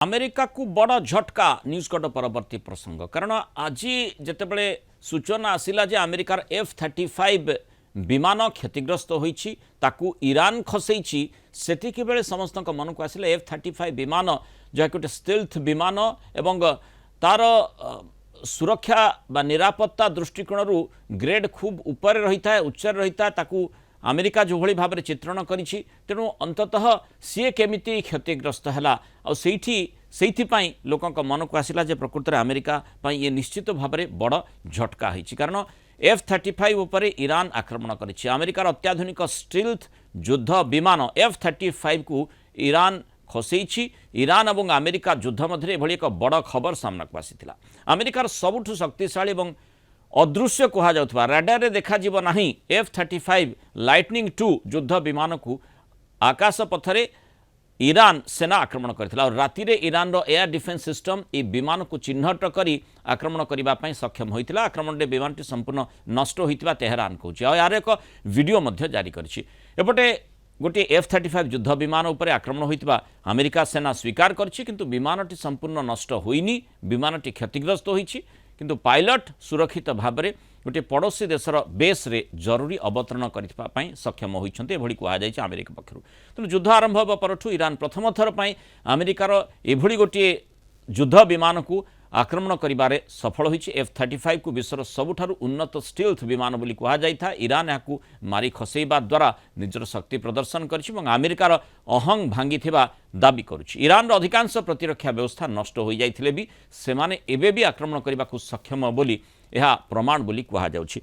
America को बड़ झटका न्यूज कट परवर्ती प्रसंग कारण आज जितेबले सूचना आसिला जे अमेरिकार F-35 विमान क्षतिग्रस्त होईछि ताकू ईरान खसैछि सेतिके बेले समस्त मन को आसिला F-35 विमान जहा गोटे स्टेल्थ विमान एवं तार सुरक्षा बा निरापत्ता दृष्टिकोण ग्रेड खूब ऊपर रही था उच्च रही था ताकू अमेरिका जो भली भाव चित्रण करिछि तेणु अंततः सी केमिति क्षतिग्रस्त है से लोकों मन को आसिला जे प्रकृत में अमेरिका ये निश्चित भाव में बड़ झटका होइछि कारण F-35 उपरे ईरान आक्रमण करिछि अमेरिकार अत्याधुनिक स्टील्थ युद्ध विमान F-35 को ईरान खसैछि ईरान और अमेरिका युद्ध मध्य एभली एक बड़ खबर सामना को आसीथिला अमेरिकार सबुठु शक्तिशाली और अदृश्य कह जाउथबा राडार रे देखा जीव नाही F-35 लाइटनिंग 2 युद्ध विमान को आकाश पथरे ईरान सेना आक्रमण करथिला और राति रे ईरान रो एयर डिफेंस सिस्टम ए विमान को चिन्हट करी आक्रमण करबा पई सक्षम होइतिला आक्रमण रे विमानटी संपूर्ण नष्ट होइतिबा तेहरान कहूछि और यार एक वीडियो मध्य जारी करछि एपटे गोटे F-35 युद्ध विमान उपरे आक्रमण होइतिबा अमेरिका सेना स्वीकार करछि किंतु विमानटी संपूर्ण नष्ट होइनी विमानटी क्षतिग्रस्त होइछि किंतु पायलट सुरक्षित भाव में गोटे पड़ोशी देशर बेस रे जरूरी अवतरण करने सक्षम होती एभली कहुई अमेरिका पक्षर तेणु युद्ध आरंभ होगा परठू ईरान प्रथम थर पर अमेरिकार एभली गोटे युद्ध विमान को आक्रमण करिबारे सफल होइछि F-35 को विश्वर सबुठारु उन्नत स्टील्थ विमान बोली कहा जाइथा ईरान याकू मारी खसैबा द्वारा निजर शक्ति प्रदर्शन करिछि एवं अमेरिकार अहंग भांगिथिबा दाबी करुछि ईरान अधिकांश प्रतिरक्षा व्यवस्था नष्ट हो जाइथिले भी सेमाने एबे भी आक्रमण करबाकू सक्षम बोली यह प्रमाण बोली कहा जाउछि।